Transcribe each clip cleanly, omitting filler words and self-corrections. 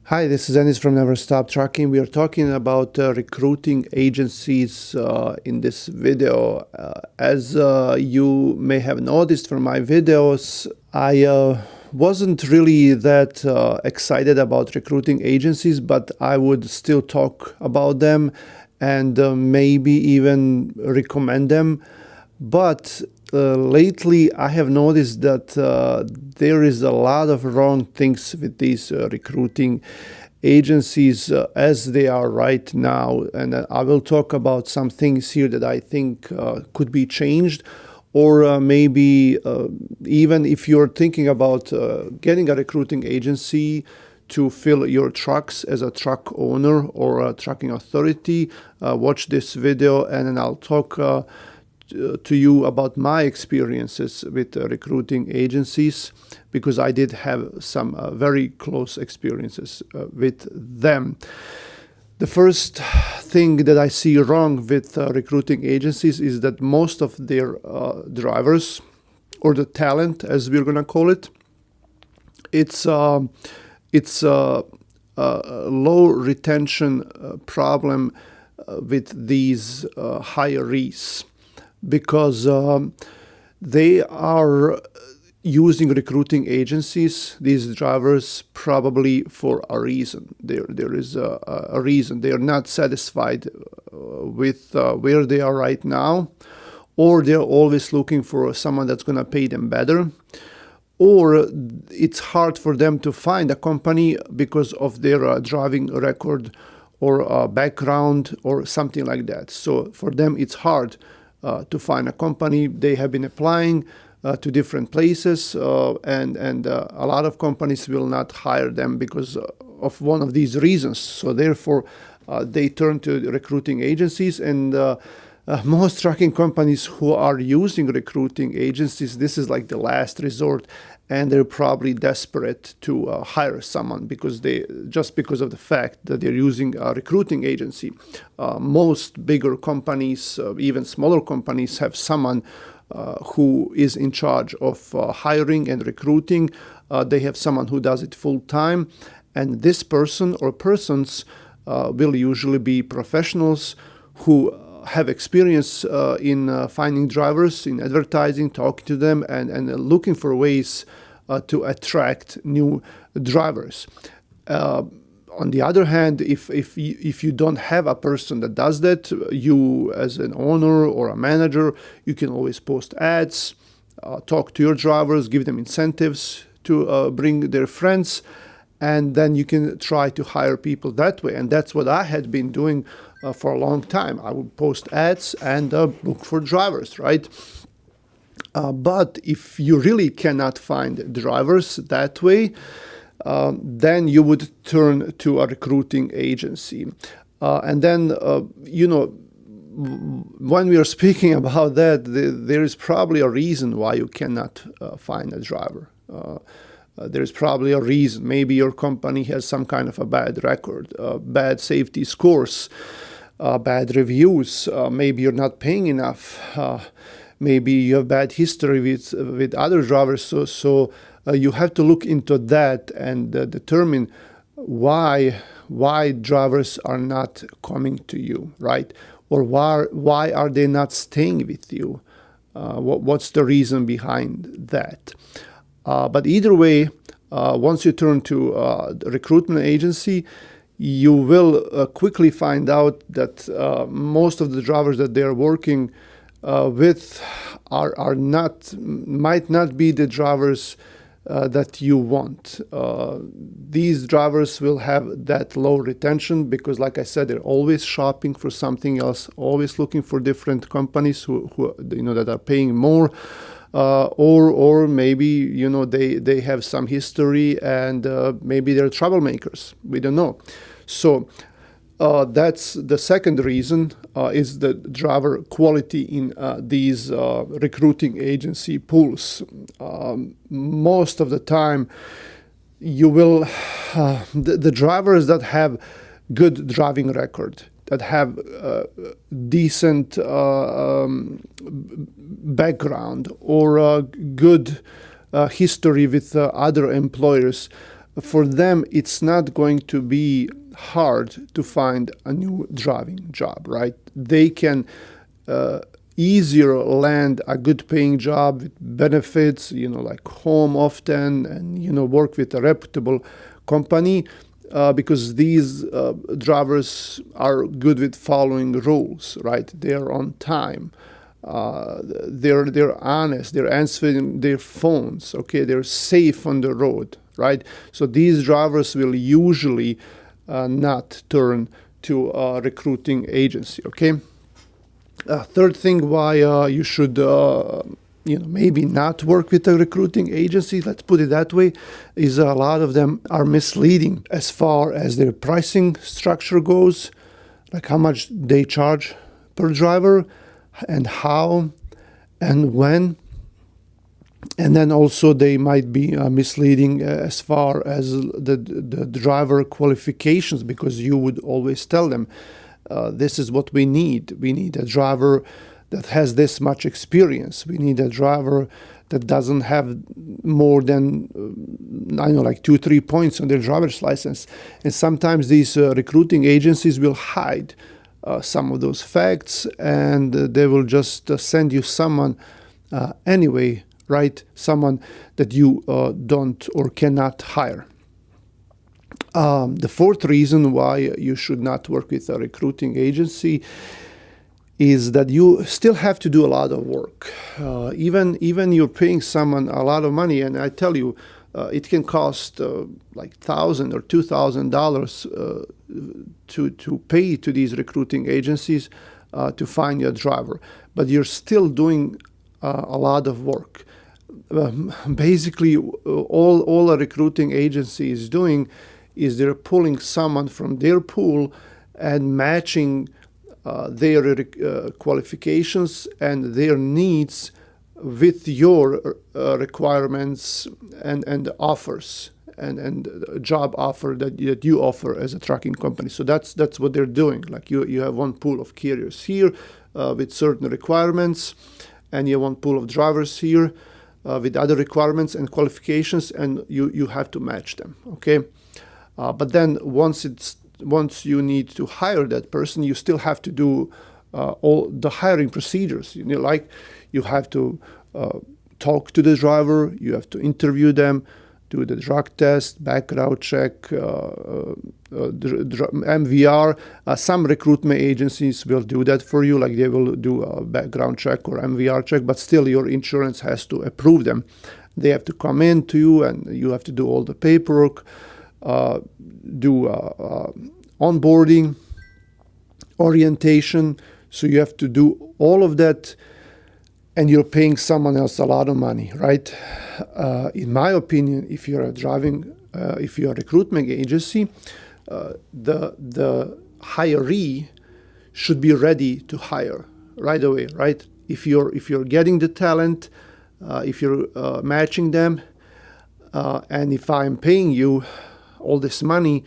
Hi, this is Dennis from Never Stop Trucking. We are talking about recruiting agencies in this video. As you may have noticed from my videos, I wasn't really that excited about recruiting agencies, but I would still talk about them and maybe even recommend them. But lately, I have noticed that there is a lot of wrong things with these recruiting agencies as they are right now. And I will talk about some things here that I think could be changed. Or maybe even if you're thinking about getting a recruiting agency to fill your trucks as a truck owner or a trucking authority, watch this video and then I'll talk to you about my experiences with recruiting agencies, because I did have some very close experiences with them. The first thing that I see wrong with recruiting agencies is that most of their drivers, or the talent as we're going to call it, it's a low retention problem with these hirees, because they are using recruiting agencies, these drivers, probably for a reason. There is a reason. They are not satisfied with where they are right now, or they're always looking for someone that's going to pay them better, or it's hard for them to find a company because of their driving record or background or something like that. So for them, it's hard to find a company. They have been applying to different places, and a lot of companies will not hire them because of one of these reasons. So therefore, they turn to recruiting agencies, and most trucking companies who are using recruiting agencies, this is like the last resort, and they're probably desperate to hire someone because of the fact that they're using a recruiting agency. Most bigger companies, even smaller companies, have someone who is in charge of hiring and recruiting. They have someone who does it full time, and this person or persons will usually be professionals who have experience in finding drivers, in advertising, talking to them, and looking for ways to attract new drivers. On the other hand, if you don't have a person that does that, you as an owner or a manager, you can always post ads, talk to your drivers, give them incentives to bring their friends, and then you can try to hire people that way. And that's what I had been doing for a long time. I would post ads and look for drivers, right? But if you really cannot find drivers that way, then you would turn to a recruiting agency. And then, when we are speaking about that, there is probably a reason why you cannot find a driver. There's probably a reason. Maybe your company has some kind of a bad record, bad safety scores, bad reviews. Maybe you're not paying enough. Maybe you have bad history with other drivers. So you have to look into that and determine why drivers are not coming to you, right? Or why are they not staying with you? What's the reason behind that? But either way, once you turn to the recruitment agency, you will quickly find out that most of the drivers that they are working with might not be the drivers that you want. These drivers will have that low retention because, like I said, they're always shopping for something else, always looking for different companies who that are paying more, or maybe they have some history and maybe they're troublemakers. We don't know. So that's the second reason, is the driver quality in these recruiting agency pools. Most of the time, you will the drivers that have good driving record, that have decent background or good history with other employers, for them, it's not going to be hard to find a new driving job, right? They can easier land a good paying job with benefits, like home often, and, work with a reputable company, because these drivers are good with following rules, right? They're on time. They're honest. They're answering their phones. Okay, they're safe on the road, right? So these drivers will usually not turn to a recruiting agency. Okay. Third thing why you should maybe not work with a recruiting agency, let's put it that way, is a lot of them are misleading as far as their pricing structure goes, like how much they charge per driver and how and when. And then also they might be misleading as far as the driver qualifications, because you would always tell them, this is what we need. We need a driver that has this much experience. We need a driver that doesn't have more than, 2-3 points on their driver's license. And sometimes these recruiting agencies will hide some of those facts, and they will just send you someone anyway, right? Someone that you don't or cannot hire. The fourth reason why you should not work with a recruiting agency is that you still have to do a lot of work. Even you're paying someone a lot of money, and I tell you, it can cost like $1,000 or $2,000 to pay to these recruiting agencies to find your driver, but you're still doing a lot of work. Basically, all a recruiting agency is doing is they're pulling someone from their pool and matching their qualifications and their needs with your requirements and offers and job offer that you offer as a trucking company. So that's what they're doing. Like you have one pool of carriers here with certain requirements, and you have one pool of drivers here with other requirements and qualifications, and you have to match them. Okay. But then once you need to hire that person, you still have to do all the hiring procedures. Like you have to talk to the driver, you have to interview them, do the drug test, background check, MVR. Some recruitment agencies will do that for you, like they will do a background check or MVR check, but still your insurance has to approve them. They have to come in to you, and you have to do all the paperwork. Do onboarding, orientation. So you have to do all of that, and you're paying someone else a lot of money, right? In my opinion, if you're if you're a recruitment agency, the hiree should be ready to hire right away, right? If you're getting the talent, if you're matching them, and if I'm paying you all this money,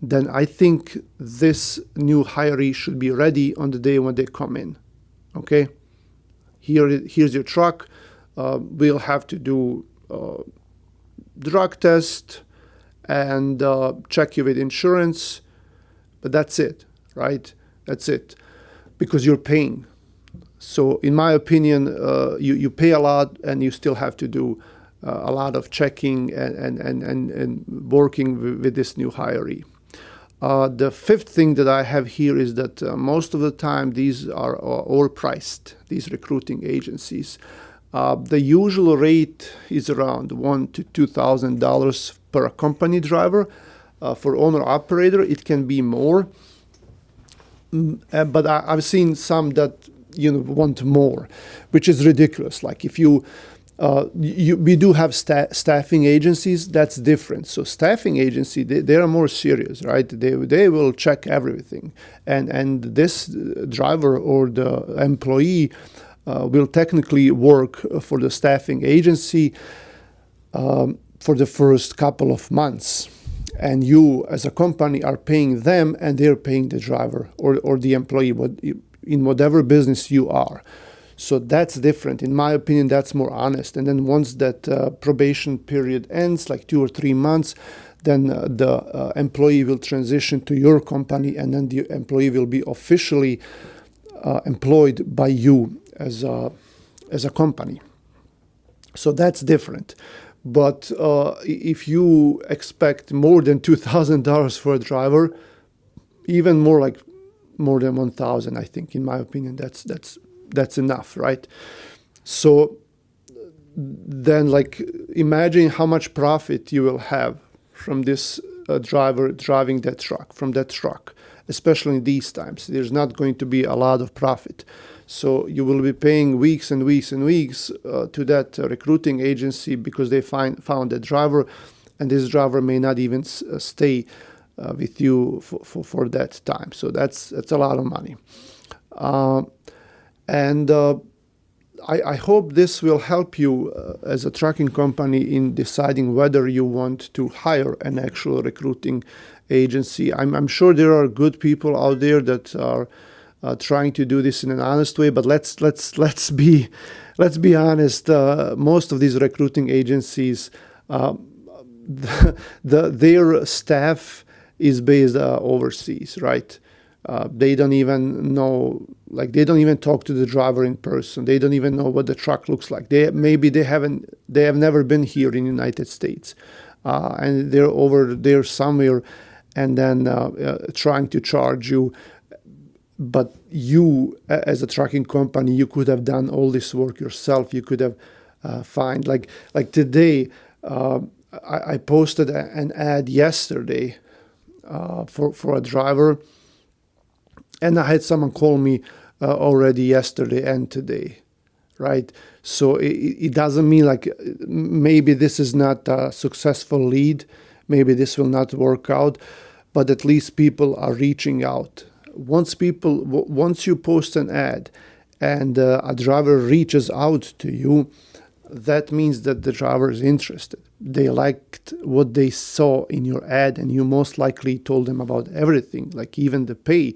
then I think this new hiree should be ready on the day when they come in. Okay, here's your truck. We'll have to do drug test and check you with insurance, but that's it, right? That's it, because you're paying. So in my opinion, you pay a lot, and you still have to do a lot of checking and working with this new hiree. The fifth thing that I have here is that most of the time these are overpriced, these recruiting agencies. The usual rate is around $1,000 to $2,000 per company driver. For owner-operator, it can be more. But I've seen some that want more, which is ridiculous. Like if we do have staffing agencies. That's different. So staffing agency, they are more serious, right? They will check everything, and this driver or the employee will technically work for the staffing agency for the first couple of months, and you as a company are paying them, and they're paying the driver or the employee, in whatever business you are. So that's different. In my opinion, that's more honest. And then once that probation period ends, like 2 or 3 months, then the employee will transition to your company, and then the employee will be officially employed by you as a company. So that's different. But if you expect more than $2,000 for a driver, even more like more than 1,000, I think, in my opinion, that's enough, right? So then, like, imagine how much profit you will have from this driver driving that truck, from that truck, especially in these times. There's not going to be a lot of profit. So you will be paying weeks and weeks and weeks to that recruiting agency because they found a driver, and this driver may not even stay with you for that time. So that's a lot of money. I hope this will help you as a trucking company in deciding whether you want to hire an actual recruiting agency. I'm sure there are good people out there that are trying to do this in an honest way, but let's be honest. Most of these recruiting agencies, their staff is based overseas, right? They don't even know, like, they don't even talk to the driver in person. They don't even know what the truck looks like. They have never been here in the United States, and they're over there somewhere, and then trying to charge you. But you, as a trucking company, you could have done all this work yourself. You could have find like today. I posted an ad yesterday for a driver. And I had someone call me already yesterday and today, right? So it doesn't mean like maybe this is not a successful lead, maybe this will not work out, but at least people are reaching out. Once you post an ad and a driver reaches out to you, that means that the driver is interested. They liked what they saw in your ad, and you most likely told them about everything, like even the pay.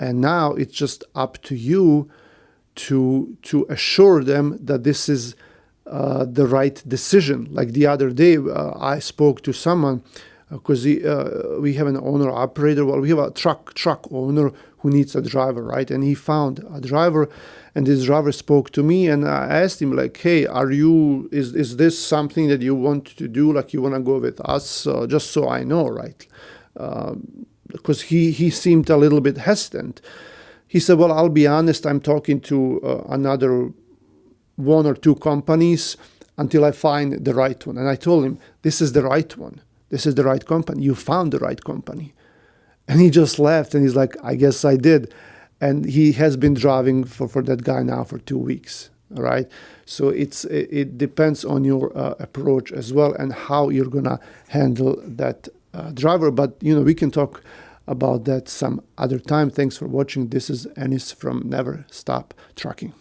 And now it's just up to you to assure them that this is the right decision. Like the other day, I spoke to someone because we have an owner-operator. Well, we have a truck owner who needs a driver, right? And he found a driver, and this driver spoke to me, and I asked him, like, hey, is this something that you want to do? Like, you want to go with us? Just so I know, right? Because he seemed a little bit hesitant. He said, well, I'll be honest, I'm talking to another one or two companies until I find the right one. And I told him, this is the right one. This is the right company. You found the right company. And he just laughed, and he's like, I guess I did. And he has been driving for that guy now for 2 weeks, all right? So it depends on your approach as well and how you're going to handle that driver. But, we can talk about that some other time. Thanks for watching. This is Anis from Never Stop Trucking.